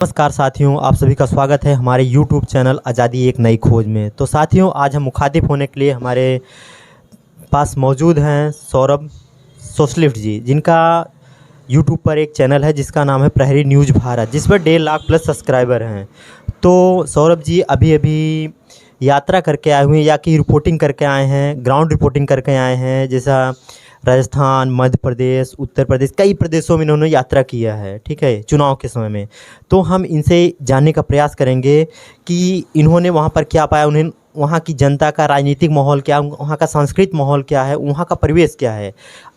नमस्कार साथियों, आप सभी का स्वागत है हमारे YouTube चैनल आज़ादी एक नई खोज में। तो साथियों, आज हम मुखातिब होने के लिए हमारे पास मौजूद हैं सौरभ सोशलिस्ट जी, जिनका YouTube पर एक चैनल है जिसका नाम है प्रहरी न्यूज़ भारत, जिस पर 1.5 लाख प्लस सब्सक्राइबर हैं। तो सौरभ जी अभी अभी यात्रा करके आए हुए हैं या कि रिपोर्टिंग करके आए हैं, ग्राउंड रिपोर्टिंग करके आए हैं, जैसा राजस्थान, मध्य प्रदेश, उत्तर प्रदेश, कई प्रदेशों में इन्होंने यात्रा किया है, ठीक है, चुनाव के समय में। तो हम इनसे जानने का प्रयास करेंगे कि इन्होंने वहाँ पर क्या पाया, उन्हें वहाँ की जनता का राजनीतिक माहौल क्या, वहाँ का सांस्कृतिक माहौल क्या है, वहाँ का परिवेश क्या है,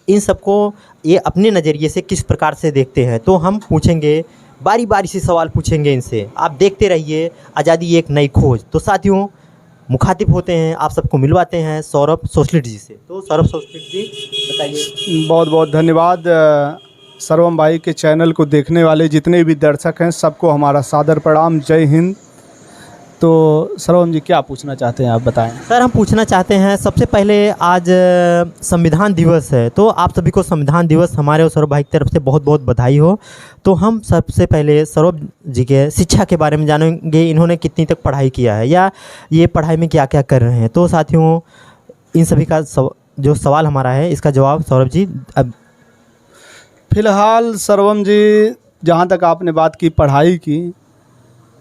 इन सबको ये अपने नज़रिए से किस प्रकार से देखते हैं। तो हम पूछेंगे, बारी बारी से सवाल पूछेंगे इनसे। आप देखते रहिए आज़ादी एक नई खोज। तो साथियों, मुखातिब होते हैं, आप सबको मिलवाते हैं सौरभ सोशलिस्ट जी से। तो सौरभ सोशलिस्ट जी बताइए। बहुत बहुत धन्यवाद। सर्वम भाई के चैनल को देखने वाले जितने भी दर्शक हैं सबको हमारा सादर प्रणाम, जय हिंद। तो सर्वम जी क्या पूछना चाहते हैं, आप बताएं। सर, हम पूछना चाहते हैं, सबसे पहले आज संविधान दिवस है, तो आप सभी को संविधान दिवस हमारे और सौरभ भाई की तरफ से बहुत बहुत बधाई हो। तो हम सबसे पहले सौरभ जी के शिक्षा के बारे में जानेंगे, इन्होंने कितनी तक पढ़ाई किया है या ये पढ़ाई में क्या क्या कर रहे हैं। तो साथियों, इन सभी का जो सवाल हमारा है, इसका जवाब सौरभ जी अब। फिलहाल सर्वम जी, जहाँ तक आपने बात की पढ़ाई की,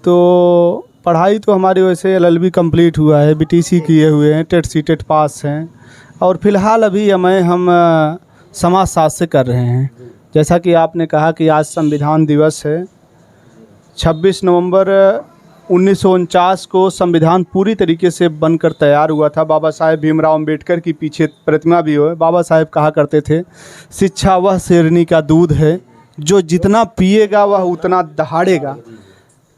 तो पढ़ाई तो हमारी वैसे LLB कंप्लीट हुआ है, BTC किए हुए हैं, टेट सीटेट पास हैं, और फिलहाल अभी हम समाजशास्त्र से कर रहे हैं। जैसा कि आपने कहा कि आज संविधान दिवस है, 26 नवंबर 1949 को संविधान पूरी तरीके से बनकर तैयार हुआ था। बाबा साहेब भीमराव अंबेडकर की पीछे प्रतिमा भी है। बाबा साहेब कहा करते थे, शिक्षा वह शेरनी का दूध है, जो जितना पिएगा वह उतना दहाड़ेगा।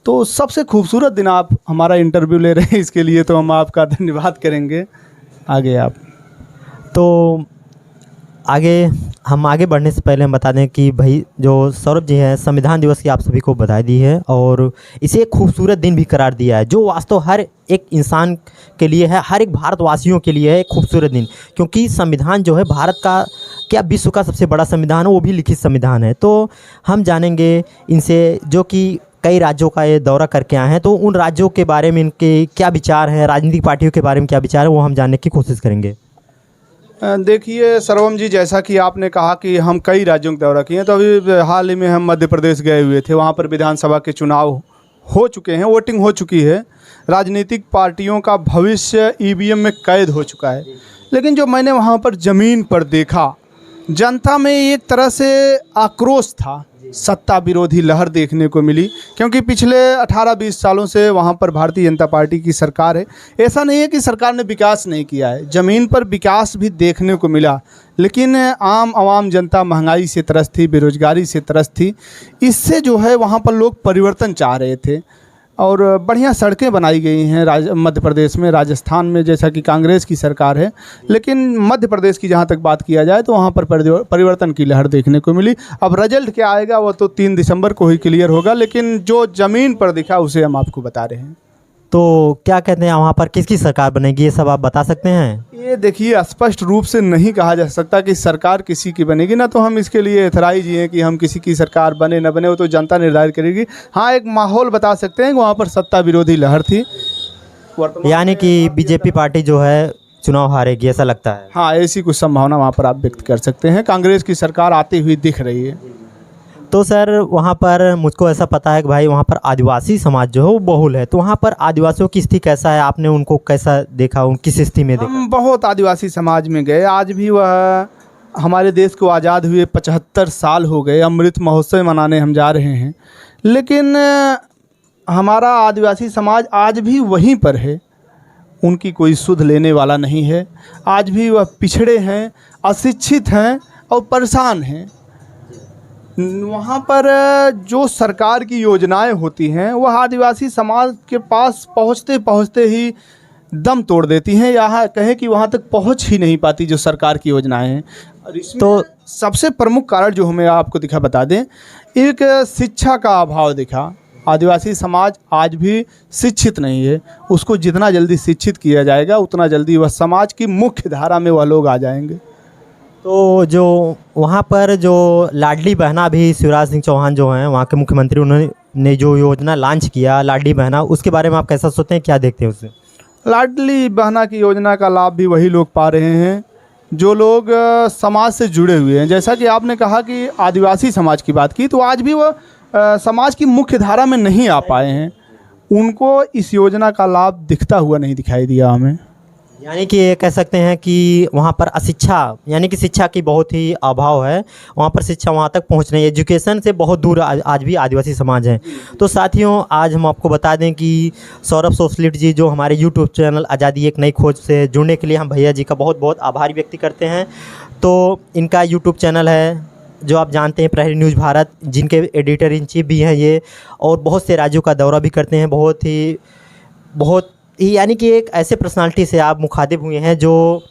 तो सबसे खूबसूरत दिन आप हमारा इंटरव्यू ले रहे हैं, इसके लिए तो हम आपका धन्यवाद करेंगे। आगे आप। तो आगे बढ़ने से पहले हम बता दें कि भाई जो सौरभ जी हैं, संविधान दिवस की आप सभी को बधाई दी है और इसे एक खूबसूरत दिन भी करार दिया है, जो वास्तव हर एक इंसान के लिए है, हर एक भारतवासियों के लिए है एक खूबसूरत दिन। क्योंकि संविधान जो है भारत का क्या विश्व का सबसे बड़ा संविधान है, वो भी लिखित संविधान है। तो हम जानेंगे इनसे, जो कि कई राज्यों का ये दौरा करके आए हैं, तो उन राज्यों के बारे में इनके क्या विचार हैं, राजनीतिक पार्टियों के बारे में क्या विचार है, वो हम जानने की कोशिश करेंगे। देखिए सर्वम जी, जैसा कि आपने कहा कि हम कई राज्यों का दौरा किए हैं, तो अभी हाल ही में हम मध्य प्रदेश गए हुए थे। वहाँ पर विधानसभा के चुनाव हो चुके हैं, वोटिंग हो चुकी है, राजनीतिक पार्टियों का भविष्य EVM में कैद हो चुका है। लेकिन जो मैंने वहाँ पर ज़मीन पर देखा, जनता में एक तरह से आक्रोश था, सत्ता विरोधी लहर देखने को मिली। क्योंकि पिछले 18-20 सालों से वहाँ पर भारतीय जनता पार्टी की सरकार है। ऐसा नहीं है कि सरकार ने विकास नहीं किया है, ज़मीन पर विकास भी देखने को मिला, लेकिन आम जनता महंगाई से त्रस्त थी, बेरोजगारी से त्रस्त थी। इससे जो है वहाँ पर लोग परिवर्तन चाह रहे थे और बढ़िया सड़कें बनाई गई हैं मध्य प्रदेश में, राजस्थान में जैसा कि कांग्रेस की सरकार है। लेकिन मध्य प्रदेश की जहाँ तक बात किया जाए तो वहाँ पर परिवर्तन की लहर देखने को मिली। अब रिजल्ट क्या आएगा वो तो 3 दिसंबर को ही क्लियर होगा, लेकिन जो ज़मीन पर दिखा उसे हम आपको बता रहे हैं। तो क्या कहते हैं, वहाँ पर किसकी सरकार बनेगी, ये सब आप बता सकते हैं? ये देखिए, स्पष्ट रूप से नहीं कहा जा सकता कि सरकार किसी की बनेगी, ना तो हम इसके लिए एथराइज ही हैं कि हम किसी की सरकार बने न बने, वो तो जनता निर्धारित करेगी। हाँ, एक माहौल बता सकते हैं कि वहाँ पर सत्ता विरोधी लहर थी, यानी कि BJP पार्टी जो है चुनाव हारेगी, ऐसा लगता है? हाँ, ऐसी कुछ संभावना वहाँ पर आप व्यक्त कर सकते हैं। कांग्रेस की सरकार आती हुई दिख रही है। तो सर, वहाँ पर मुझको ऐसा पता है कि भाई वहाँ पर आदिवासी समाज जो है वो बहुल है, तो वहाँ पर आदिवासियों की स्थिति कैसा है, आपने उनको कैसा देखा, उनकी स्थिति में देखा? हम बहुत आदिवासी समाज में गए। आज भी वह हमारे देश को आज़ाद हुए 75 साल हो गए, अमृत महोत्सव मनाने हम जा रहे हैं, लेकिन हमारा आदिवासी समाज आज भी वहीं पर है। उनकी कोई सुध लेने वाला नहीं है। आज भी वह पिछड़े हैं, अशिक्षित हैं और परेशान हैं। वहाँ पर जो सरकार की योजनाएं होती हैं वह आदिवासी समाज के पास पहुँचते पहुँचते ही दम तोड़ देती हैं, यहाँ कहें कि वहाँ तक पहुँच ही नहीं पाती जो सरकार की योजनाएं हैं। और इसमें तो सबसे प्रमुख कारण जो हमें आपको बता दें, एक शिक्षा का अभाव दिखा। आदिवासी समाज आज भी शिक्षित नहीं है। उसको जितना जल्दी शिक्षित किया जाएगा उतना जल्दी वह समाज की मुख्य धारा में वह लोग आ जाएंगे। तो जो वहाँ पर जो लाडली बहना भी शिवराज सिंह चौहान जो हैं वहाँ के मुख्यमंत्री, उन्होंने ने जो योजना लॉन्च किया लाडली बहना, उसके बारे में आप कैसा सोचते हैं, क्या देखते हैं उससे? लाडली बहना की योजना का लाभ भी वही लोग पा रहे हैं जो लोग समाज से जुड़े हुए हैं। जैसा कि आपने कहा कि आदिवासी समाज की बात की, तो आज भी वो समाज की मुख्य धारा में नहीं आ पाए हैं, उनको इस योजना का लाभ दिखता हुआ नहीं दिखाई दिया हमें। यानी कि ये कह सकते हैं कि वहाँ पर अशिक्षा, यानी कि शिक्षा की बहुत ही अभाव है, वहाँ पर शिक्षा वहाँ तक पहुँच नहीं है, एजुकेशन से बहुत दूर आज भी आदिवासी समाज है। तो साथियों, आज हम आपको बता दें कि सौरभ सोशलिस्ट जी जो हमारे यूट्यूब चैनल आज़ादी एक नई खोज से जुड़ने के लिए हम भैया जी का बहुत बहुत आभार व्यक्त करते हैं। तो इनका यूट्यूब चैनल है जो आप जानते हैं, प्रहरी न्यूज़ भारत, जिनके एडिटर इन चीफ भी हैं ये, और बहुत से राज्यों का दौरा भी करते हैं। बहुत ही यानी कि एक ऐसे पर्सनालिटी से आप मुखातिब हुए हैं जो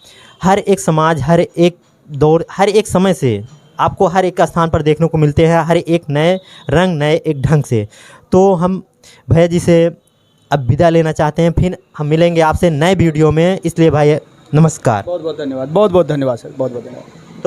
हर एक समाज, हर एक दौर, हर एक समय से आपको हर एक स्थान पर देखने को मिलते हैं, हर एक नए रंग, नए एक ढंग से। तो हम भैया जी से अब विदा लेना चाहते हैं, फिर हम मिलेंगे आपसे नए वीडियो में, इसलिए भाई नमस्कार। बहुत बहुत धन्यवाद, बहुत बहुत धन्यवाद सर, बहुत बहुत धन्यवाद।